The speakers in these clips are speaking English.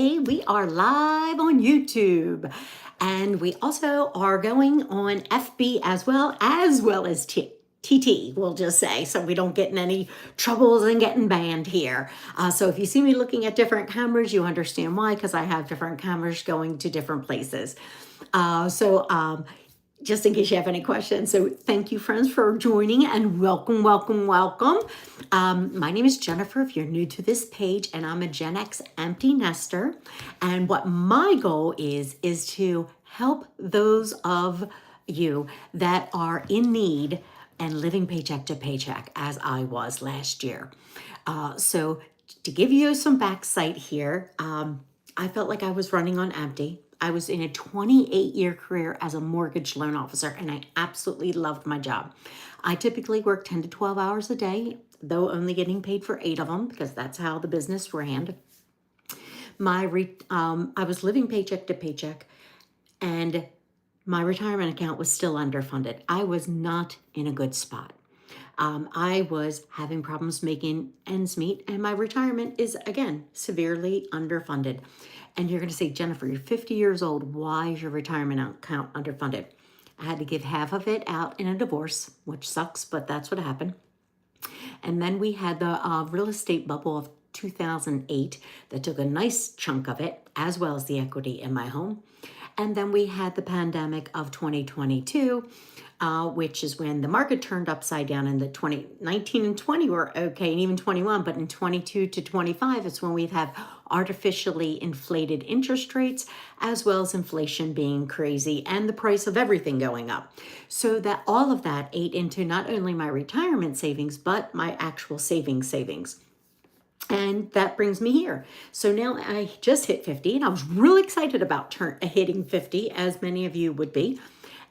today we are live on YouTube, and we also are going on FB as well as TT, we'll just say, so we don't get in any troubles and getting banned here. So if you see me looking at different cameras, you understand why, because I have different cameras going to different places. Just in case you have any questions. So thank you, friends, for joining, and welcome, welcome, welcome. My name is Jennifer, if you're new to this page, and I'm a Gen X empty nester. And what my goal is to help those of you that are in need and living paycheck to paycheck, as I was last year. So to give you some backsight here, I felt like I was running on empty. I was in a 28-year career as a mortgage loan officer, and I absolutely loved my job. I typically worked 10 to 12 hours a day, though only getting paid for 8 of them because that's how the business ran. I was living paycheck to paycheck, and my retirement account was still underfunded. I was not in a good spot. I was having problems making ends meet, and my retirement is, again, severely underfunded. And you're going to say, Jennifer, you're 50 years old. Why is your retirement account underfunded? I had to give half of it out in a divorce, which sucks, but that's what happened. And then we had the real estate bubble of 2008 that took a nice chunk of it, as well as the equity in my home. And then we had the pandemic of 2022, which is when the market turned upside down. In the 2019 and 20 were okay, and even 21, but in 22 to 25, it's when we have artificially inflated interest rates, as well as inflation being crazy and the price of everything going up. So that all of that ate into not only my retirement savings, but my actual savings. And that brings me here. So now I just hit 50, and I was really excited about hitting 50, as many of you would be.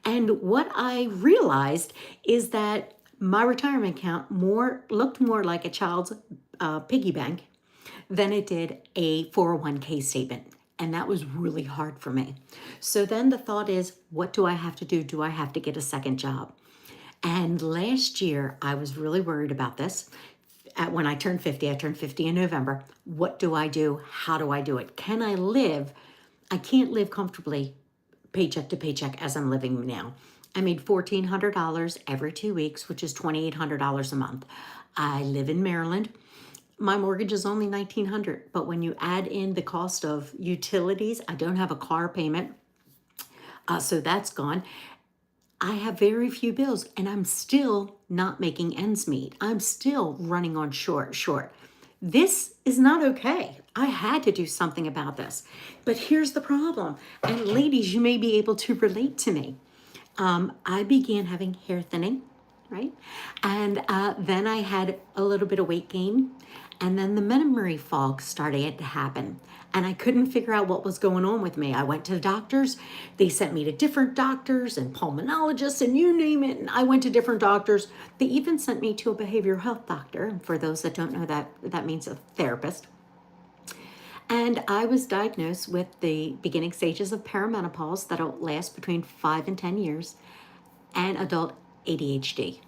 And what I realized is that my retirement account looked more like a child's piggy bank than it did a 401k statement. And that was really hard for me. So then the thought is, what do I have to do? Do I have to get a second job? And last year, I was really worried about this. When I turned 50 in November. What do I do? How do I do it? Can I live? I can't live comfortably paycheck to paycheck as I'm living now. I made $1,400 every 2 weeks, which is $2,800 a month. I live in Maryland. My mortgage is only $1,900, but when you add in the cost of utilities, I don't have a car payment, so that's gone. I have very few bills, and I'm still not making ends meet. I'm still running on short. This is not okay. I had to do something about this. But here's the problem. And ladies, you may be able to relate to me. I began having hair thinning, right? And then I had a little bit of weight gain. And then the memory fog started to happen. And I couldn't figure out what was going on with me. I went to the doctors. They sent me to different doctors and pulmonologists and you name it. And I went to different doctors. They even sent me to a behavioral health doctor. And for those that don't know, that means a therapist. And I was diagnosed with the beginning stages of perimenopause that'll last between 5 and 10 years and adult ADHD.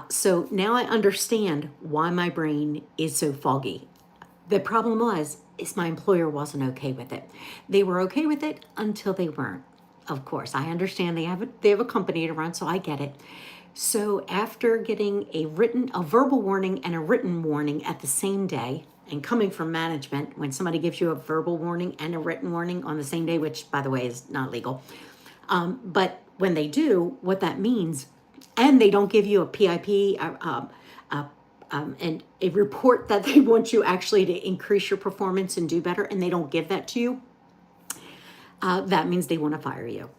So now I understand why my brain is so foggy. The problem is my employer wasn't okay with it. They were okay with it until they weren't. Of course, I understand they have a company to run, so I get it. So after getting a verbal warning and a written warning at the same day, and coming from management, when somebody gives you a verbal warning and a written warning on the same day, which by the way is not legal, but when they do, what that means, and they don't give you a PIP, and a report that they want you actually to increase your performance and do better, and they don't give that to you, that means they want to fire you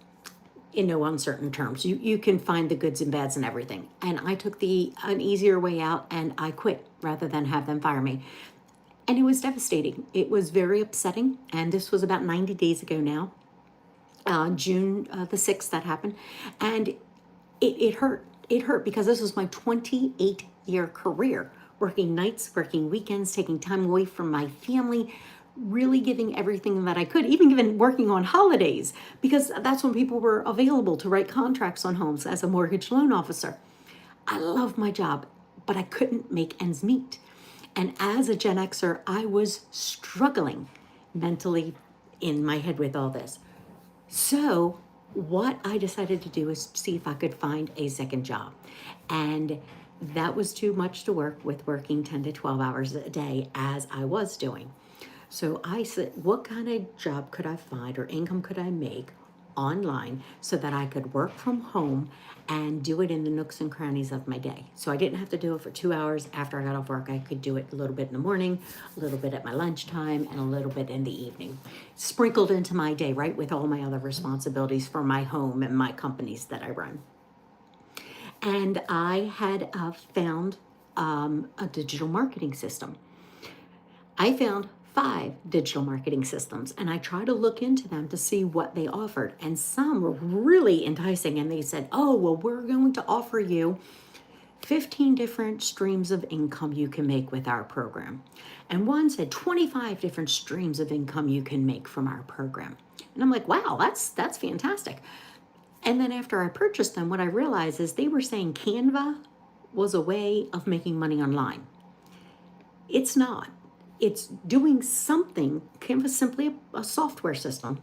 in no uncertain terms. You can find the goods and bads and everything. And I took an easier way out, and I quit rather than have them fire me. And it was devastating. It was very upsetting. And this was about 90 days ago now, June the 6th that happened. And it hurt. It hurt because this was my 28-year career, working nights, working weekends, taking time away from my family, really giving everything that I could, even working on holidays, because that's when people were available to write contracts on homes as a mortgage loan officer. I love my job, but I couldn't make ends meet. And as a Gen Xer, I was struggling mentally in my head with all this. So what I decided to do is see if I could find a second job. And that was too much to work with, working 10 to 12 hours a day as I was doing. So I said, what kind of job could I find or income could I make online so that I could work from home and do it in the nooks and crannies of my day? So I didn't have to do it for 2 hours after I got off work. I could do it a little bit in the morning, a little bit at my lunchtime, and a little bit in the evening, sprinkled into my day, right, with all my other responsibilities for my home and my companies that I run. And I had found a digital marketing system. I found 5 digital marketing systems, and I tried to look into them to see what they offered. And some were really enticing, and they said, oh, well, we're going to offer you 15 different streams of income you can make with our program. And one said 25 different streams of income you can make from our program. And I'm like, wow, that's fantastic. And then after I purchased them, what I realized is they were saying Canva was a way of making money online. It's not. It's doing something. Canva is simply a software system.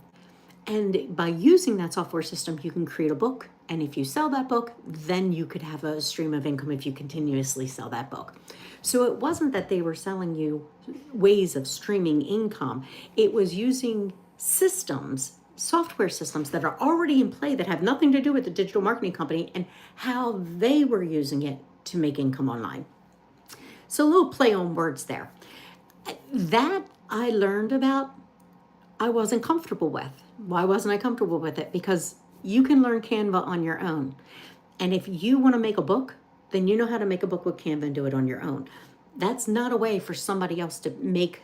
And by using that software system, you can create a book. And if you sell that book, then you could have a stream of income if you continuously sell that book. So it wasn't that they were selling you ways of streaming income. It was using systems, software systems that are already in play that have nothing to do with the digital marketing company and how they were using it to make income online. So a little play on words there. That I learned about, I wasn't comfortable with. Why wasn't I comfortable with it? Because you can learn Canva on your own. And if you want to make a book, then you know how to make a book with Canva and do it on your own. That's not a way for somebody else to make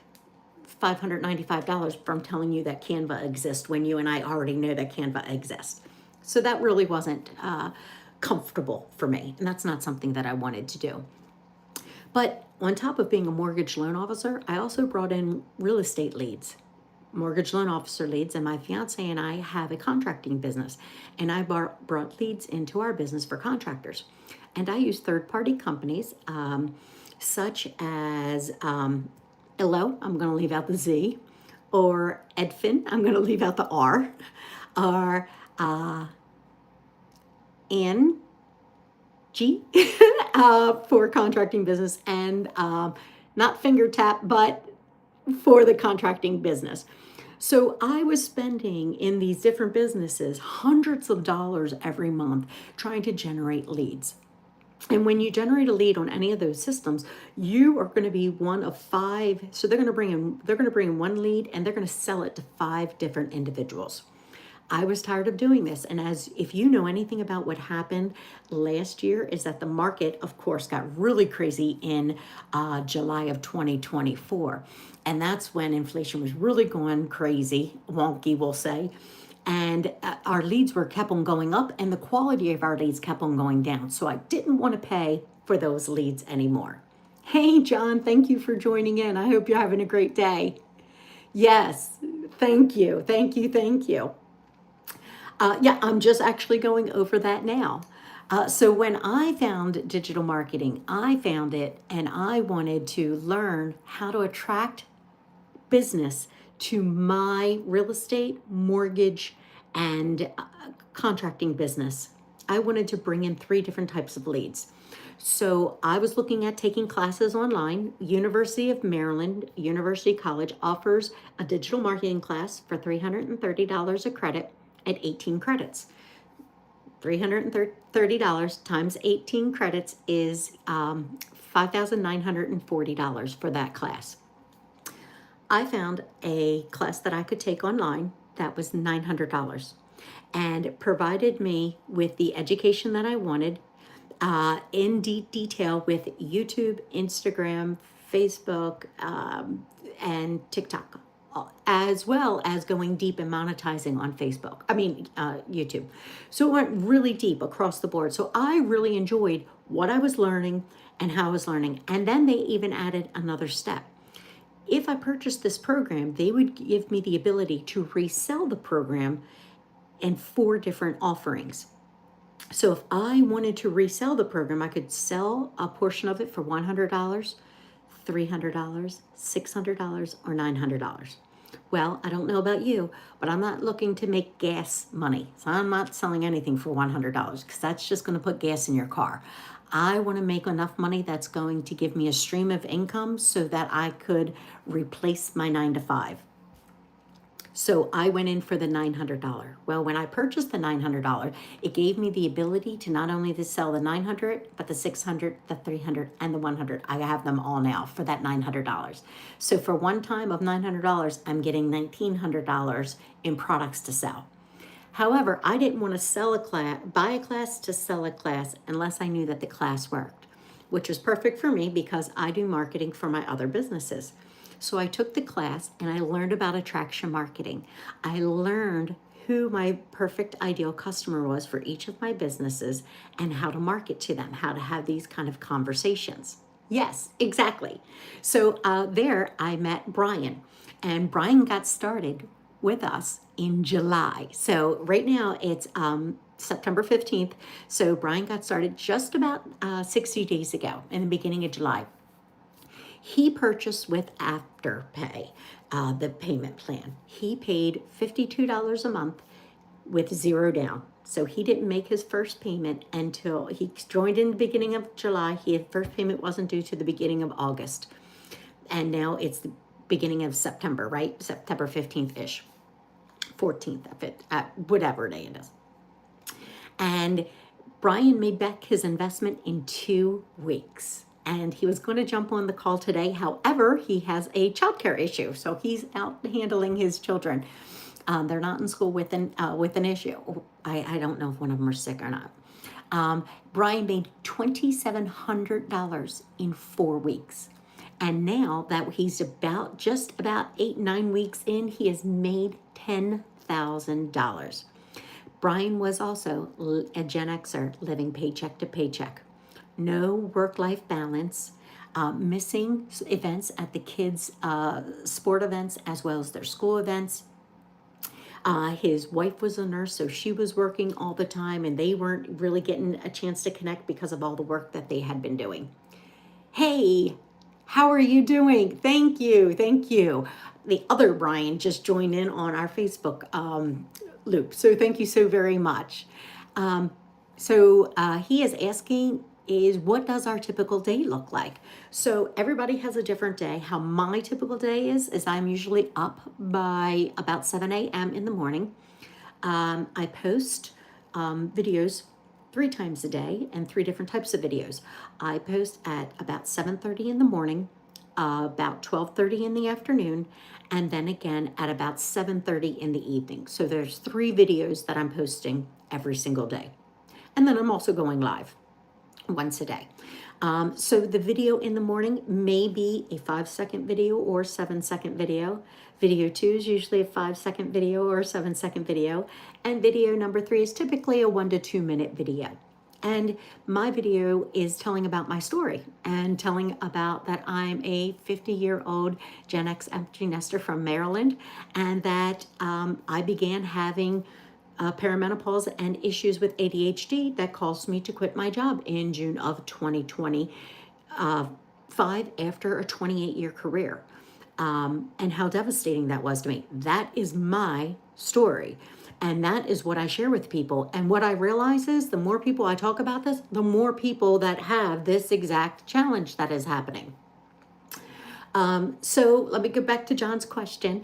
$595 from telling you that Canva exists when you and I already know that Canva exists. So that really wasn't comfortable for me. And that's not something that I wanted to do. But on top of being a mortgage loan officer, I also brought in real estate leads, mortgage loan officer leads, and my fiance and I have a contracting business, and I brought leads into our business for contractors. And I use third-party companies such as Illo, I'm going to leave out the Z, or Edfin, I'm going to leave out the R, or N G for contracting business, and not finger tap, but for the contracting business. So I was spending in these different businesses hundreds of dollars every month trying to generate leads. And when you generate a lead on any of those systems, you are going to be one of 5. So they're going to bring in one lead, and they're going to sell it to 5 different individuals. I was tired of doing this. And as if you know anything about what happened last year, is that the market, of course, got really crazy in July of 2024. And that's when inflation was really going crazy, wonky, we'll say. And our leads kept on going up, and the quality of our leads kept on going down. So I didn't want to pay for those leads anymore. Hey, John, thank you for joining in. I hope you're having a great day. Yes, thank you, thank you, thank you. Yeah, I'm just actually going over that now. So when I found digital marketing, I found it, and I wanted to learn how to attract business to my real estate, mortgage, and contracting business. I wanted to bring in 3 different types of leads. So I was looking at taking classes online. University of Maryland, University College offers a digital marketing class for $330 a credit at 18 credits. $330 times 18 credits is $5,940 for that class. I found a class that I could take online that was $900 and provided me with the education that I wanted in detail with YouTube, Instagram, Facebook, and TikTok, as well as going deep and monetizing on YouTube. So it went really deep across the board. So I really enjoyed what I was learning and how I was learning. And then they even added another step. If I purchased this program, they would give me the ability to resell the program in 4 different offerings. So if I wanted to resell the program, I could sell a portion of it for $100, $300, $600, or $900. Well, I don't know about you, but I'm not looking to make gas money. So I'm not selling anything for $100 because that's just going to put gas in your car. I want to make enough money that's going to give me a stream of income so that I could replace my 9 to 5. So I went in for the $900. Well, when I purchased the $900, it gave me the ability to not only to sell the 900, but the 600, the 300, and the 100. I have them all now for that $900. So for one time of $900, I'm getting $1,900 in products to sell. However, I didn't want to sell a class, buy a class to sell a class unless I knew that the class worked, which was perfect for me because I do marketing for my other businesses. So I took the class and I learned about attraction marketing. I learned who my perfect ideal customer was for each of my businesses and how to market to them, how to have these kind of conversations. Yes, exactly. So there I met Brian, and Brian got started with us in July. So right now it's September 15th. So Brian got started just about 60 days ago in the beginning of July. He purchased with Afterpay, the payment plan. He paid $52 a month with zero down. So he didn't make his first payment until he joined in the beginning of July. His first payment wasn't due to the beginning of August. And now it's the beginning of September, right? September 15th-ish, 14th, whatever day it is. And Brian made back his investment in 2 weeks. And he was going to jump on the call today. However, he has a childcare issue, so he's out handling his children. They're not in school with an issue. I don't know if one of them are sick or not. Brian made $2,700 in 4 weeks. And now that he's just about 8-9 weeks in, he has made $10,000. Brian was also a Gen Xer living paycheck to paycheck. No work-life balance, missing events at the kids' sport events as well as their school events. His wife was a nurse, so she was working all the time, and they weren't really getting a chance to connect because of all the work that they had been doing. Hey, how are you doing? Thank you, thank you. The other Brian just joined in on our Facebook loop, so thank you so very much. He is asking, what does our typical day look like? So everybody has a different day. How my typical day is I'm usually up by about 7 a.m. in the morning. I post videos 3 times a day and 3 different types of videos. I post at about 7:30 in the morning, about 12:30 in the afternoon, and then again at about 7:30 in the evening. So there's 3 videos that I'm posting every single day. And then I'm also going live once a day. So the video in the morning may be a 5-second video or 7-second video. Video 2 is usually a 5-second video or a 7-second video. And video number 3 is typically a 1 to 2 minute video. And my video is telling about my story and telling about that I'm a 50-year-old Gen X empty nester from Maryland, and that I began having perimenopause and issues with ADHD that caused me to quit my job in June of 2025 after a 28-year career. And how devastating that was to me. That is my story. And that is what I share with people. And what I realize is the more people I talk about this, the more people that have this exact challenge that is happening. So let me go back to John's question.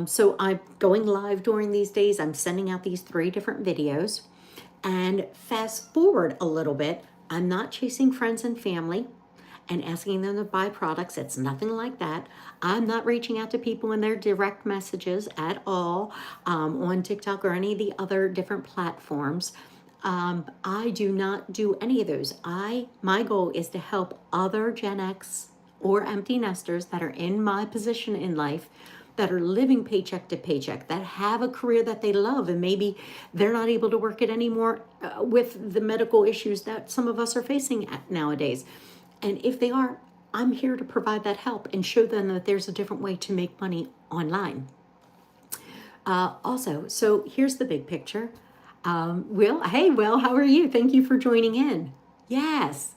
So I'm going live during these days. I'm sending out these 3 different videos. And fast forward a little bit, I'm not chasing friends and family and asking them to buy products. It's nothing like that. I'm not reaching out to people in their direct messages at all on TikTok or any of the other different platforms. I do not do any of those. My goal is to help other Gen X or empty nesters that are in my position in life, that are living paycheck to paycheck, that have a career that they love, and maybe they're not able to work it anymore with the medical issues that some of us are facing nowadays. And if they are, I'm here to provide that help and show them that there's a different way to make money online. So here's the big picture. Will, hey, Will, how are you? Thank you for joining in. Yes.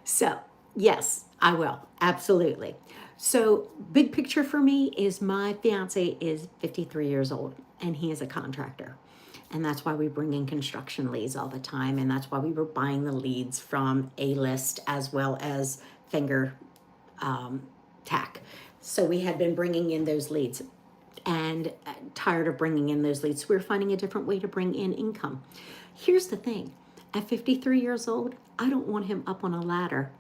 So, yes, I will. Absolutely. So, big picture for me is my fiance is 53 years old and he is a contractor. And that's why we bring in construction leads all the time. And that's why we were buying the leads from A List as well as Finger Tack. So, we had been bringing in those leads and tired of bringing in those leads. So, we're finding a different way to bring in income. Here's the thing, at 53 years old, I don't want him up on a ladder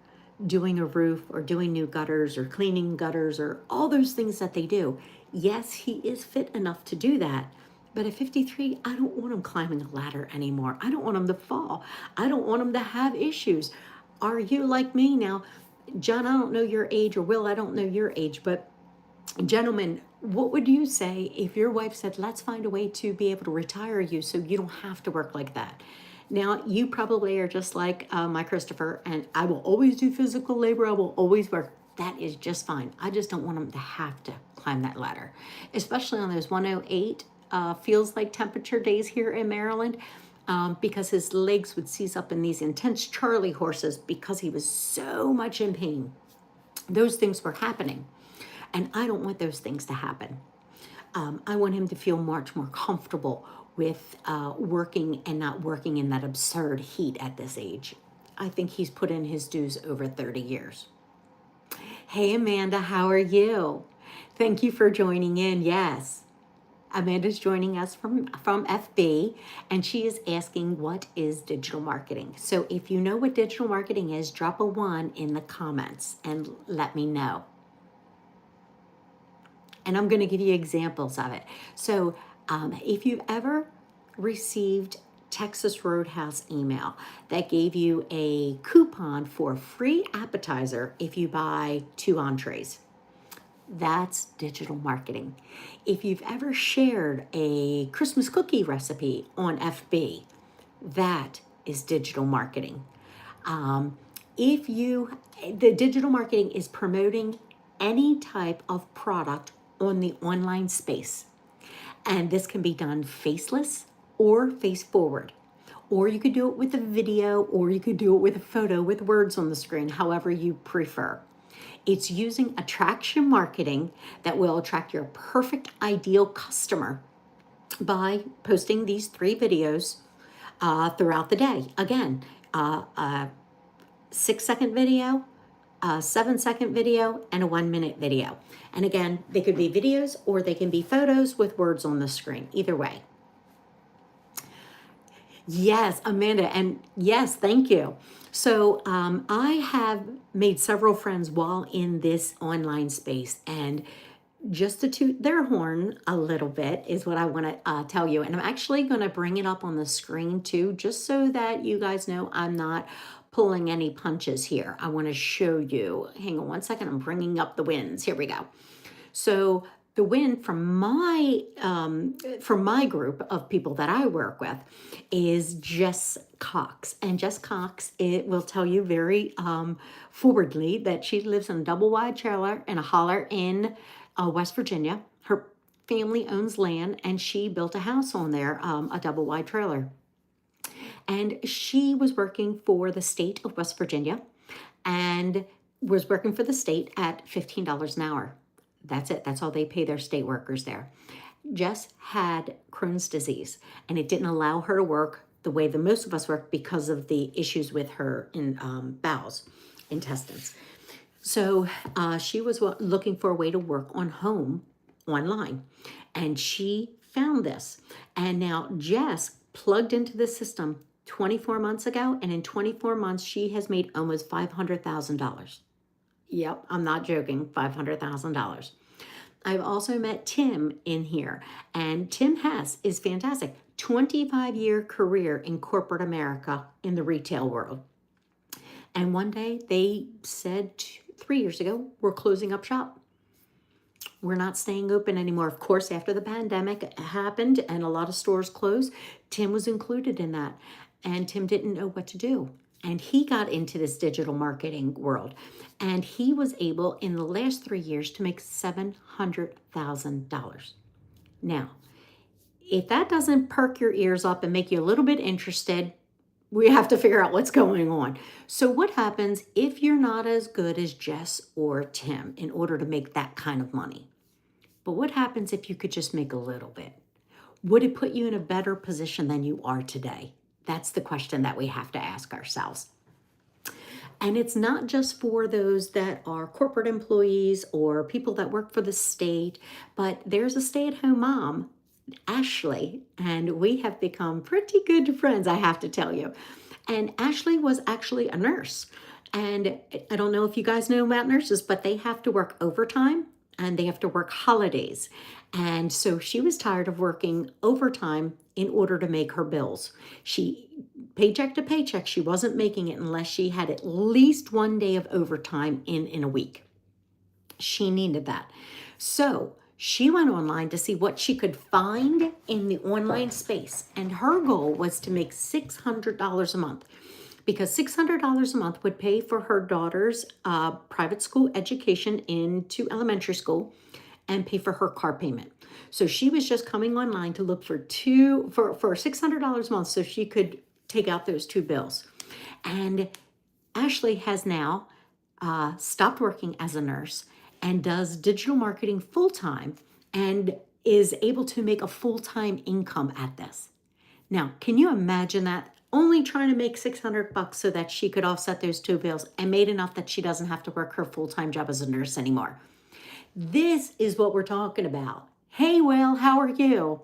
doing a roof or doing new gutters or cleaning gutters or all those things that they do. Yes, he is fit enough to do that. But at 53, I don't want him climbing a ladder anymore. I don't want him to fall. I don't want him to have issues. Are you like me now? John, I don't know your age, or Will, I don't know your age, but gentlemen, what would you say if your wife said, let's find a way to be able to retire you so you don't have to work like that? Now, you probably are just like my Christopher, and I will always do physical labor. I will always work. That is just fine. I just don't want them to have to climb that ladder, especially on those 108 feels like temperature days here in Maryland, because his legs would seize up in these intense Charlie horses because he was so much in pain. Those things were happening. And I don't want those things to happen. I want him to feel much more comfortable with working and not working in that absurd heat at this age. I think he's put in his dues over 30 years. Hey, Amanda, how are you? Thank you for joining in. Yes. Amanda's joining us from FB, and she is asking, what is digital marketing? So if you know what digital marketing is, drop a 1 in the comments and let me know. And I'm going to give you examples of it. So if you've ever received Texas Roadhouse email that gave you a coupon for a free appetizer if you buy 2 entrees, that's digital marketing. If you've ever shared a Christmas cookie recipe on FB, that is digital marketing. The digital marketing is promoting any type of product on the online space. And this can be done faceless or face forward. Or you could do it with a video, or you could do it with a photo with words on the screen, however you prefer. It's using attraction marketing that will attract your perfect ideal customer by posting these 3 videos throughout the day. Again, a 6-second video, a 7-second video, and a 1-minute video. And again, they could be videos or they can be photos with words on the screen. Either way. Yes, Amanda, and yes, thank you. So I have made several friends while in this online space, and just to toot their horn a little bit is what I want to tell you. And I'm actually going to bring it up on the screen too, just so that you guys know I'm not pulling any punches here. I want to show you. Hang on one second. I'm bringing up the wins. Here we go. So the win from my group of people that I work with is Jess Cox. And Jess Cox, it will tell you very forwardly that she lives in a double wide trailer in a holler in West Virginia. Her family owns land, and she built a house on there, a double wide trailer. And she was working for the state of West Virginia and was working for the state at $15 an hour. That's it. That's all they pay their state workers there. Jess had Crohn's disease, and it didn't allow her to work the way that most of us work because of the issues with her bowels, intestines. So she was looking for a way to work on home online, and she found this. And now Jess plugged into the system 24 months ago, and in 24 months, she has made almost $500,000. Yep, I'm not joking, $500,000. I've also met Tim in here, and Tim Hess is fantastic. 25-year career in corporate America in the retail world. And one day they said 3 years ago, we're closing up shop. We're not staying open anymore. Of course, after the pandemic happened and a lot of stores closed, Tim was included in that. And Tim didn't know what to do. And he got into this digital marketing world. And he was able, in the last 3 years, to make $700,000. Now, if that doesn't perk your ears up and make you a little bit interested, we have to figure out what's going on. So what happens if you're not as good as Jess or Tim in order to make that kind of money? But what happens if you could just make a little bit? Would it put you in a better position than you are today? That's the question that we have to ask ourselves. And it's not just for those that are corporate employees or people that work for the state, but there's a stay-at-home mom, Ashley, and we have become pretty good friends, I have to tell you. And Ashley was actually a nurse. And I don't know if you guys know about nurses, but they have to work overtime and they have to work holidays. And so she was tired of working overtime in order to make her bills. She, paycheck to paycheck, she wasn't making it unless she had at least one day of overtime in a week. She needed that. So she went online to see what she could find in the online space. And her goal was to make $600 a month, because $600 a month would pay for her daughter's private school education into elementary school and pay for her car payment. So she was just coming online to look for $600 a month so she could take out those two bills. And Ashley has now stopped working as a nurse and does digital marketing full-time and is able to make a full-time income at this. Now, can you imagine that? Only trying to make $600 so that she could offset those two bills and made enough that she doesn't have to work her full-time job as a nurse anymore. This is what we're talking about. Hey, Will, how are you?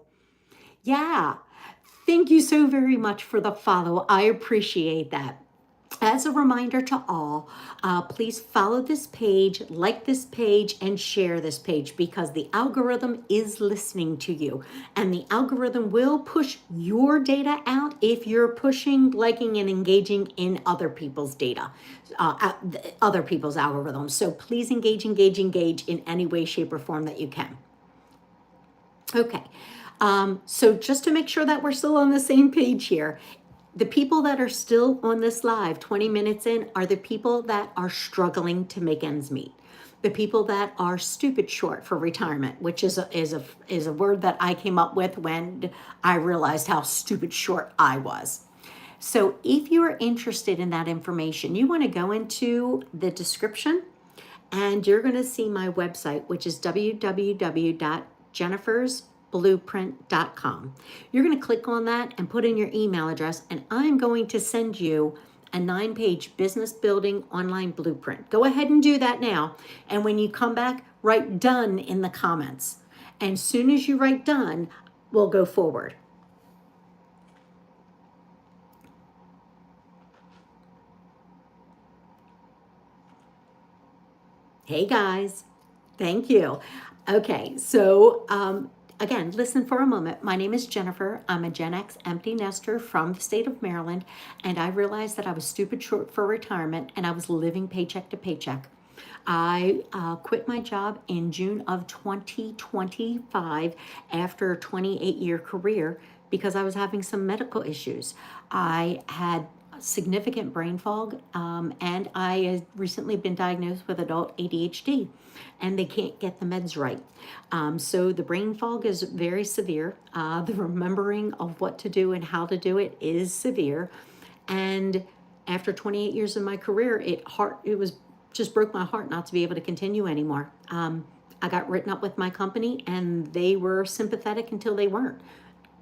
Yeah, thank you so very much for the follow. I appreciate that. As a reminder to all, please follow this page, like this page, and share this page, because the algorithm is listening to you. And the algorithm will push your data out if you're pushing, liking, and engaging in other people's data, other people's algorithms. So please engage in any way, shape, or form that you can. Okay, so just to make sure that we're still on the same page here, the people that are still on this live 20 minutes in are the people that are struggling to make ends meet. The people that are stupid short for retirement, which is a word that I came up with when I realized how stupid short I was. So if you're interested in that information, you want to go into the description and you're going to see my website, which is www.jennifersblueprint.com. You're going to click on that and put in your email address, and I'm going to send you a 9-page business building online blueprint. Go ahead and do that now. And when you come back, write done in the comments. And as soon as you write done, we'll go forward. Hey guys, thank you. Okay, so again, listen for a moment. My name is Jennifer. I'm a Gen X empty nester from the state of Maryland, and I realized that I was stupid short for retirement and I was living paycheck to paycheck. I quit my job in June of 2025 after a 28-year career because I was having some medical issues. I had significant brain fog, and I had recently been diagnosed with adult ADHD, and they can't get the meds right. So the brain fog is very severe. The remembering of what to do and how to do it is severe. And after 28 years of my career, it was just broke my heart not to be able to continue anymore. I got written up with my company, and they were sympathetic until they weren't.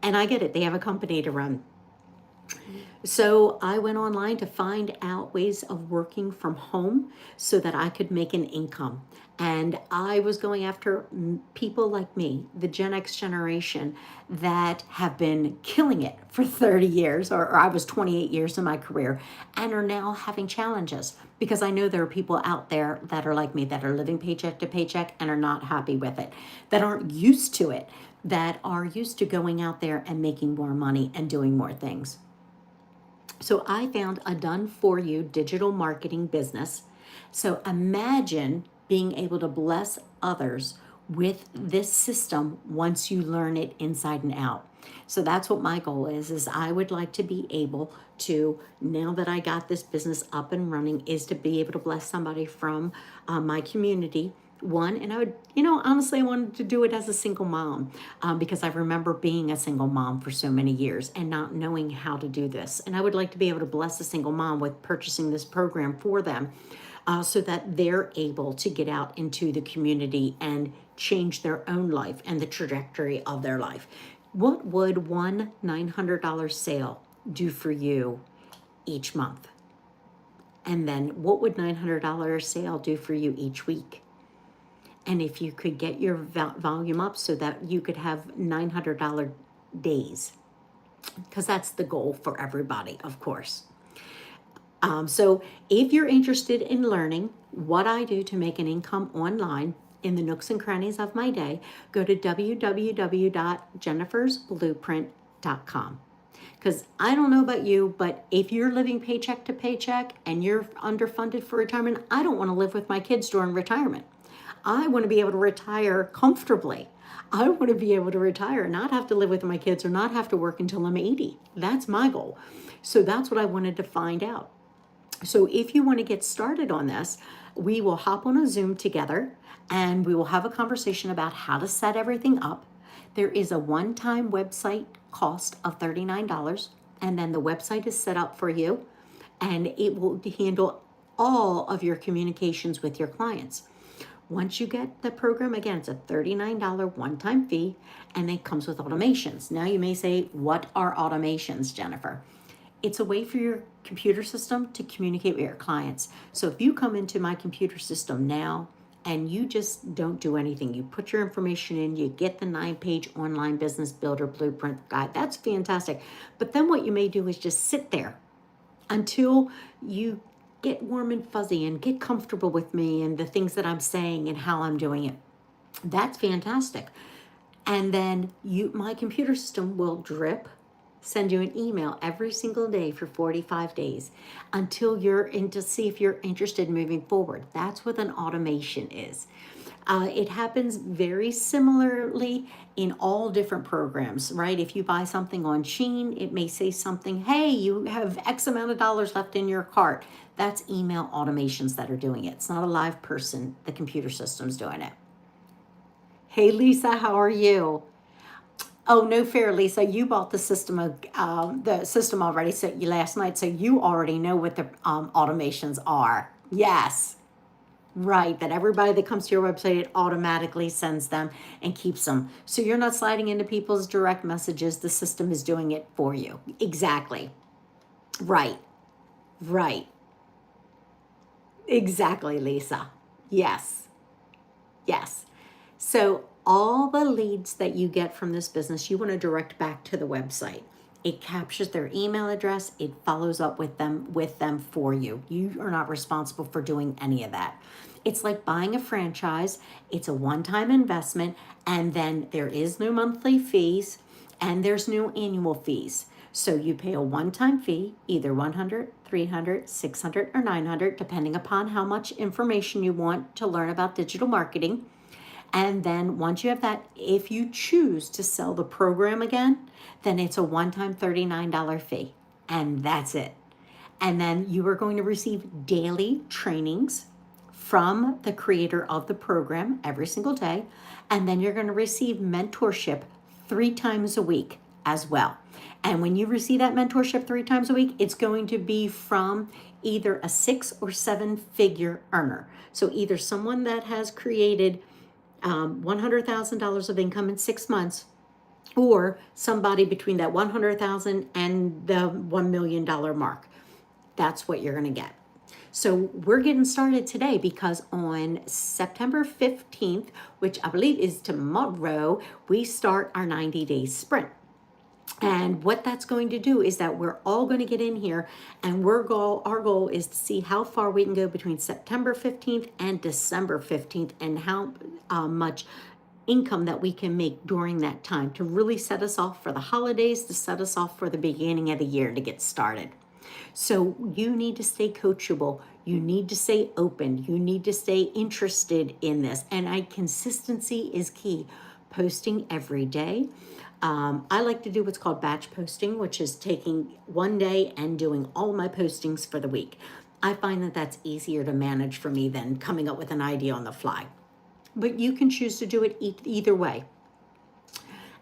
And I get it, they have a company to run. So I went online to find out ways of working from home so that I could make an income. And I was going after people like me, the Gen X generation, that have been killing it for 30 years, or I was 28 years in my career, and are now having challenges, because I know there are people out there that are like me, that are living paycheck to paycheck and are not happy with it, that aren't used to it, that are used to going out there and making more money and doing more things. So I found a done-for-you digital marketing business. So imagine being able to bless others with this system once you learn it inside and out. So that's what my goal is I would like to be able to, now that I got this business up and running, is to be able to bless somebody from my community One, and I would, honestly, I wanted to do it as a single mom, because I remember being a single mom for so many years and not knowing how to do this. And I would like to be able to bless a single mom with purchasing this program for them, so that they're able to get out into the community and change their own life and the trajectory of their life. What would one $900 sale do for you each month? And then what would $900 sale do for you each week? And if you could get your volume up so that you could have $900 days, because that's the goal for everybody, of course. So if you're interested in learning what I do to make an income online in the nooks and crannies of my day, go to www.jennifersblueprint.com. Because I don't know about you, but if you're living paycheck to paycheck and you're underfunded for retirement, I don't want to live with my kids during retirement. I want to be able to retire comfortably. I want to be able to retire and not have to live with my kids or not have to work until I'm 80. That's my goal. So that's what I wanted to find out. So if you want to get started on this, we will hop on a Zoom together and we will have a conversation about how to set everything up. There is a one-time website cost of $39, and then the website is set up for you and it will handle all of your communications with your clients. Once you get the program, again, it's a $39 one-time fee, and it comes with automations. Now you may say, what are automations, Jennifer? It's a way for your computer system to communicate with your clients. So if you come into my computer system now and you just don't do anything, you put your information in, you get the 9-page online business builder blueprint guide, that's fantastic. But then what you may do is just sit there until you get warm and fuzzy and get comfortable with me and the things that I'm saying and how I'm doing it. That's fantastic. And then my computer system will send you an email every single day for 45 days until you're in to see if you're interested in moving forward. That's what an automation is. It happens very similarly in all different programs, right? If you buy something on Shein, it may say something, hey, you have X amount of dollars left in your cart. That's email automations that are doing it. It's not a live person. The computer system's doing it. Hey, Lisa, how are you? Oh, no fair, Lisa. You bought the system already last night, so you already know what the automations are. Yes. Right, that everybody that comes to your website, it automatically sends them and keeps them. So you're not sliding into people's direct messages. The system is doing it for you. Exactly. Right. Right. Exactly, Lisa. Yes. Yes. So all the leads that you get from this business, you want to direct back to the website. It captures their email address. It follows up with them for you. You are not responsible for doing any of that. It's like buying a franchise. It's a one-time investment, and then there is no monthly fees and there's no annual fees. So you pay a one-time fee, either 100, 300, 600, or 900, depending upon how much information you want to learn about digital marketing. And then once you have that, if you choose to sell the program again, then it's a one-time $39 fee. And that's it. And then you are going to receive daily trainings from the creator of the program every single day. And then you're going to receive mentorship 3 times a week as well. And when you receive that mentorship 3 times a week, it's going to be from either a 6 or 7 figure earner. So either someone that has created $100,000 of income in 6 months, or somebody between that $100,000 and the $1 million mark. That's what you're going to get. So we're getting started today because on September 15th, which I believe is tomorrow, we start our 90-day sprint. And what that's going to do is that we're all going to get in here, and our goal is to see how far we can go between September 15th and December 15th, and how much income that we can make during that time to really set us off for the holidays, to set us off for the beginning of the year to get started. So you need to stay coachable. You need to stay open. You need to stay interested in this. And consistency is key. Posting every day. I like to do what's called batch posting, which is taking one day and doing all my postings for the week. I find that that's easier to manage for me than coming up with an idea on the fly. but you can choose to do it either way.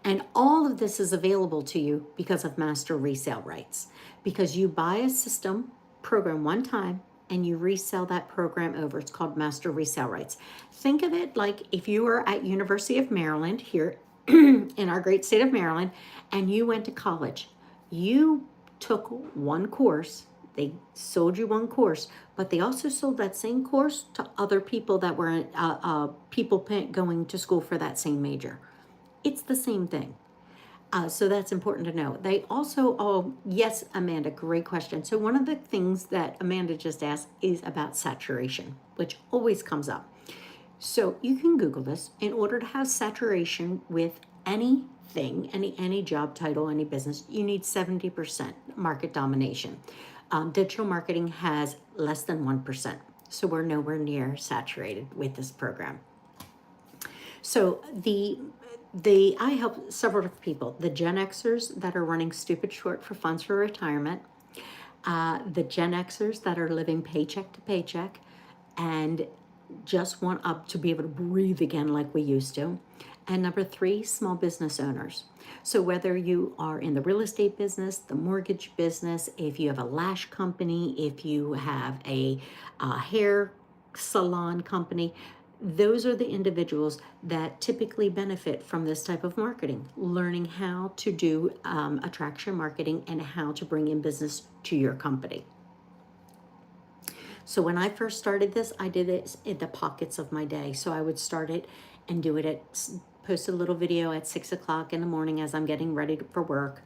And all of this is available to you because of master resale rights, because you buy a system program one time and you resell that program over. It's called master resale rights. Think of it like if you were at University of Maryland here in our great state of Maryland and you went to college. You took one course, they sold you one course, but they also sold that same course to other people that were going to school for that same major. It's the same thing. So that's important to know. They also, oh, yes, Amanda, great question. So one of the things that Amanda just asked is about saturation, which always comes up. So you can Google this. In order to have saturation with anything, any job title, any business, you need 70% market domination. Digital marketing has less than 1%. So we're nowhere near saturated with this program. So I help several different people. The Gen Xers that are running stupid short for funds for retirement, the Gen Xers that are living paycheck to paycheck and just want up to be able to breathe again like we used to. And number 3, small business owners. So whether you are in the real estate business, the mortgage business, if you have a lash company, if you have a hair salon company, those are the individuals that typically benefit from this type of marketing, learning how to do attraction marketing and how to bring in business to your company. So when I first started this, I did it in the pockets of my day. So I would start it and do it post a little video at 6 o'clock in the morning as I'm getting ready for work.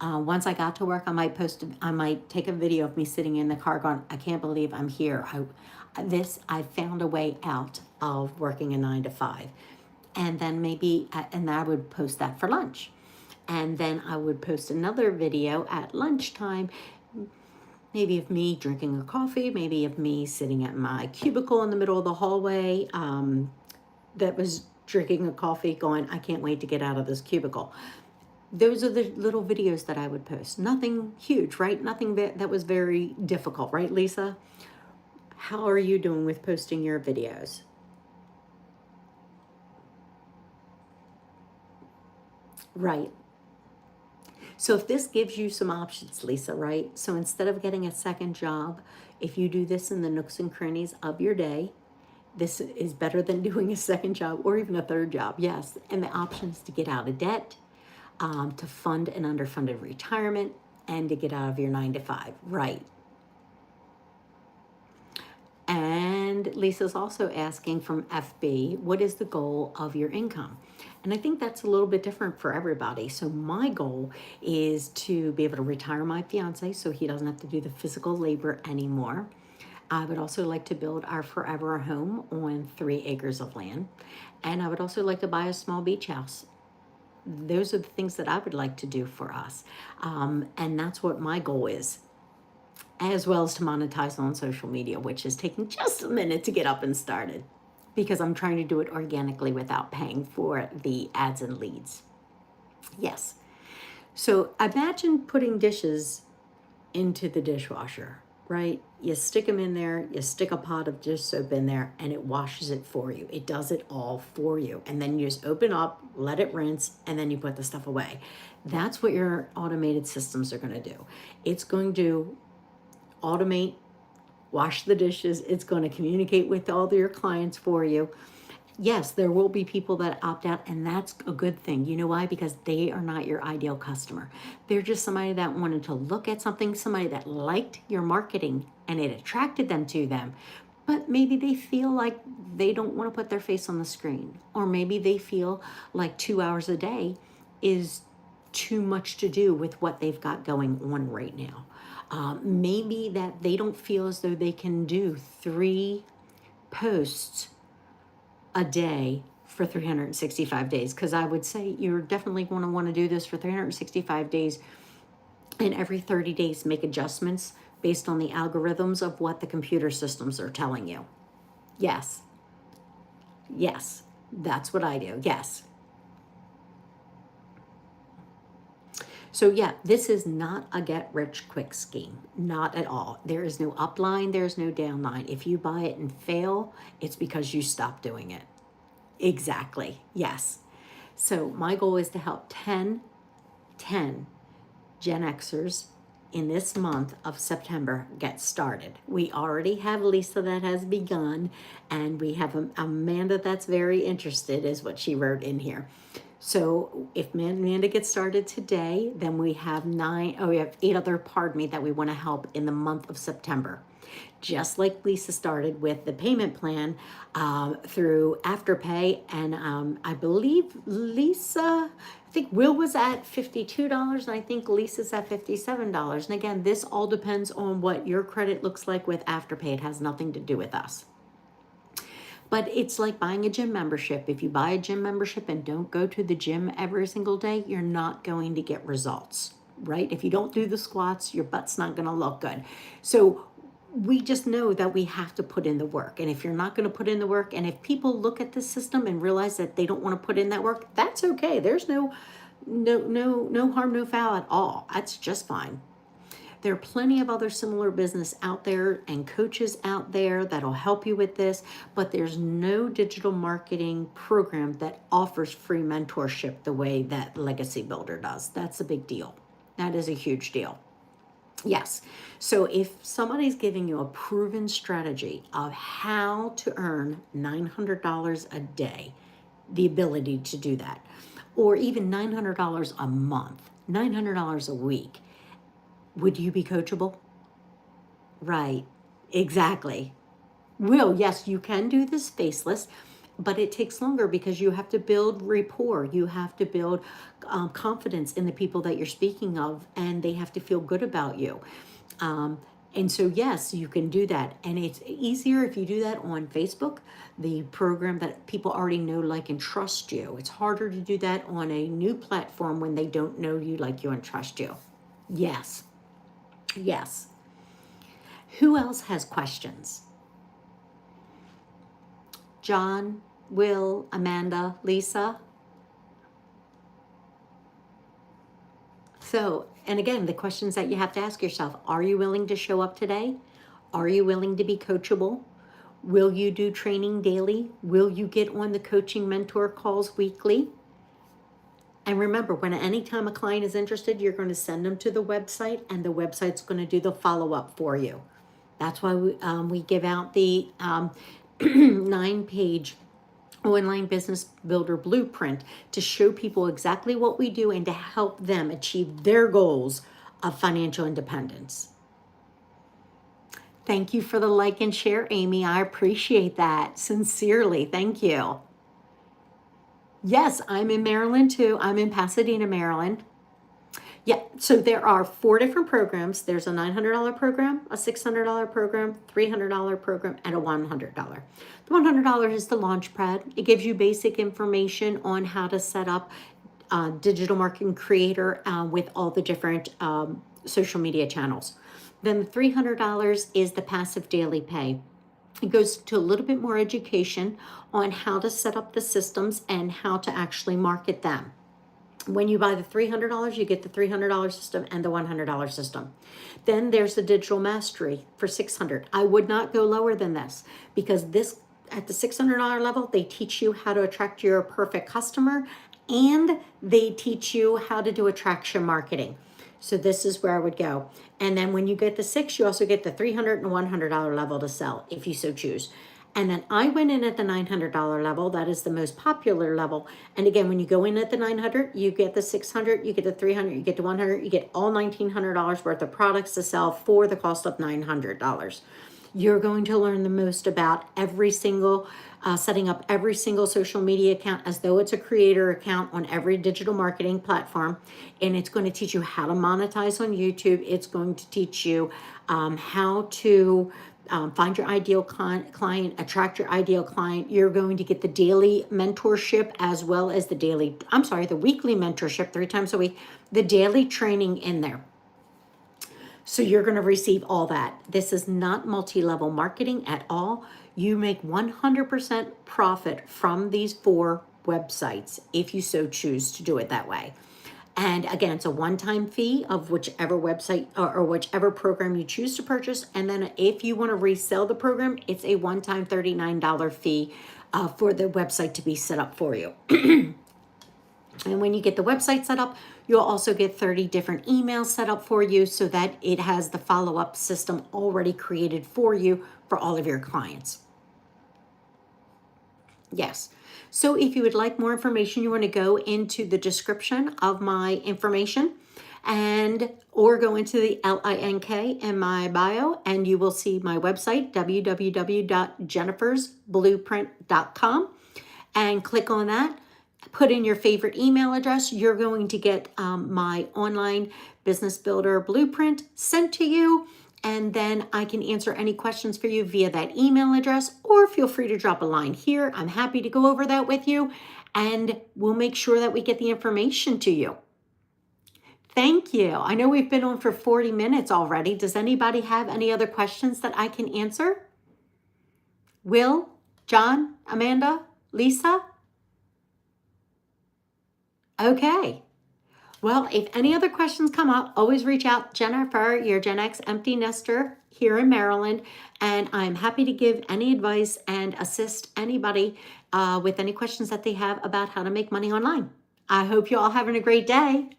Once I got to work, I might take a video of me sitting in the car going, I can't believe I'm here. I found a way out of working a 9 to 5. And then and I would post that for lunch. And then I would post another video at lunchtime, maybe of me drinking a coffee, maybe of me sitting at my cubicle in the middle of the hallway that was drinking a coffee going, I can't wait to get out of this cubicle. Those are the little videos that I would post. Nothing huge, right? Nothing that was very difficult, right, Lisa? How are you doing with posting your videos? Right. So if this gives you some options, Lisa, right? So instead of getting a second job, if you do this in the nooks and crannies of your day, this is better than doing a second job or even a third job, yes. And the options to get out of debt, to fund an underfunded retirement, and to get out of your 9 to 5, right? And Lisa's also asking from FB, what is the goal of your income? And I think that's a little bit different for everybody. So my goal is to be able to retire my fiance so he doesn't have to do the physical labor anymore. I would also like to build our forever home on 3 acres of land. And I would also like to buy a small beach house. Those are the things that I would like to do for us. And that's what my goal is, as well as to monetize on social media, which is taking just a minute to get up and started because I'm trying to do it organically without paying for the ads and leads. Yes. So imagine putting dishes into the dishwasher, right? You stick them in there, you stick a pot of dish soap in there, and it washes it for you. It does it all for you. And then you just open up, let it rinse, and then you put the stuff away. That's what your automated systems are going to do. It's going to automate, wash the dishes. It's going to communicate with all your clients for you. Yes, there will be people that opt out, and that's a good thing. You know why? Because they are not your ideal customer. They're just somebody that wanted to look at something, somebody that liked your marketing and it attracted them to them. But maybe they feel like they don't want to put their face on the screen. Or maybe they feel like 2 hours a day is too much to do with what they've got going on right now. Maybe that they don't feel as though they can do 3 posts a day for 365 days, because I would say you're definitely going to want to do this for 365 days, and every 30 days make adjustments based on the algorithms of what the computer systems are telling you. Yes, that's what I do. Yes. So yeah, this is not a get rich quick scheme, not at all. There is no upline, there's no downline. If you buy it and fail, it's because you stopped doing it. Exactly. Yes. So my goal is to help 10 Gen Xers in this month of September get started. We already have Lisa that has begun, and we have Amanda that's very interested, is what she wrote in here. So if Amanda gets started today, then we have we have 8 other, pardon me, that we want to help in the month of September. Just like Lisa started with the payment plan through Afterpay. And I believe I think Will was at $52 and I think Lisa's at $57. And again, this all depends on what your credit looks like with Afterpay. It has nothing to do with us. But it's like buying a gym membership. If you buy a gym membership and don't go to the gym every single day, you're not going to get results, right? If you don't do the squats, your butt's not going to look good. So we just know that we have to put in the work. And if you're not going to put in the work, and if people look at the system and realize that they don't want to put in that work, that's okay. There's no harm, no foul at all. That's just fine. There are plenty of other similar business out there and coaches out there that'll help you with this, but there's no digital marketing program that offers free mentorship the way that Legacy Builder does. That's a big deal. That is a huge deal. Yes. So if somebody's giving you a proven strategy of how to earn $900 a day, the ability to do that, or even $900 a month, $900 a week, would you be coachable? Right. Exactly. Will, yes, you can do this faceless, but it takes longer because you have to build rapport. You have to build confidence in the people that you're speaking of, and they have to feel good about you. And so, yes, you can do that. And it's easier if you do that on Facebook, the program that people already know, like, and trust you. It's harder to do that on a new platform when they don't know you, like you, and trust you. Yes. Yes. Who else has questions? John, Will, Amanda, Lisa. So, and again, the questions that you have to ask yourself: are you willing to show up today? Are you willing to be coachable? Will you do training daily? Will you get on the coaching mentor calls weekly? And remember, when anytime a client is interested, you're going to send them to the website, and the website's going to do the follow-up for you. That's why we give out the 9-page online business builder blueprint to show people exactly what we do and to help them achieve their goals of financial independence. Thank you for the like and share, Amy. I appreciate that sincerely. Thank you. Yes, I'm in Maryland too. I'm in Pasadena, Maryland. Yeah, so there are 4 different programs. There's a $900 program, a $600 program, $300 program, and a $100. The $100 is the launch pad. It gives you basic information on how to set up digital marketing creator with all the different social media channels. Then the $300 is the passive daily pay. It goes to a little bit more education on how to set up the systems and how to actually market them. When you buy the $300, you get the $300 system and the $100 system. Then there's the digital mastery for $600. I would not go lower than this, because this, at the $600 level, they teach you how to attract your perfect customer, and they teach you how to do attraction marketing. So this is where I would go. And then when you get the 6, you also get the $300 and $100 level to sell if you so choose. And then I went in at the $900 level. That is the most popular level. And again, when you go in at the 900, you get the 600, you get the 300, you get the 100, you get all $1,900 worth of products to sell for the cost of $900. You're going to learn the most about every single, setting up every single social media account as though it's a creator account on every digital marketing platform. And it's going to teach you how to monetize on YouTube. It's going to teach you how to find your ideal client, attract your ideal client. You're going to get the daily mentorship as well as the weekly mentorship 3 times a week, the daily training in there. So you're going to receive all that. This is not multi-level marketing at all. You make 100% profit from these 4 websites if you so choose to do it that way. And again, it's a one-time fee of whichever website or whichever program you choose to purchase. And then if you want to resell the program, it's a one-time $39 fee for the website to be set up for you. And when you get the website set up, you'll also get 30 different emails set up for you so that it has the follow-up system already created for you for all of your clients. Yes. So if you would like more information, you want to go into the description of my information and or go into the link in my bio and you will see my website, www.jennifersblueprint.com, and click on that. Put in your favorite email address. You're going to get my online business builder blueprint sent to you. And then I can answer any questions for you via that email address, or feel free to drop a line here. I'm happy to go over that with you, and we'll make sure that we get the information to you. Thank you. I know we've been on for 40 minutes already. Does anybody have any other questions that I can answer? Will, John, Amanda, Lisa? Okay. Well, if any other questions come up, always reach out. Jennifer, your GenX empty nester here in Maryland, and I'm happy to give any advice and assist anybody with any questions that they have about how to make money online. I hope you all having a great day.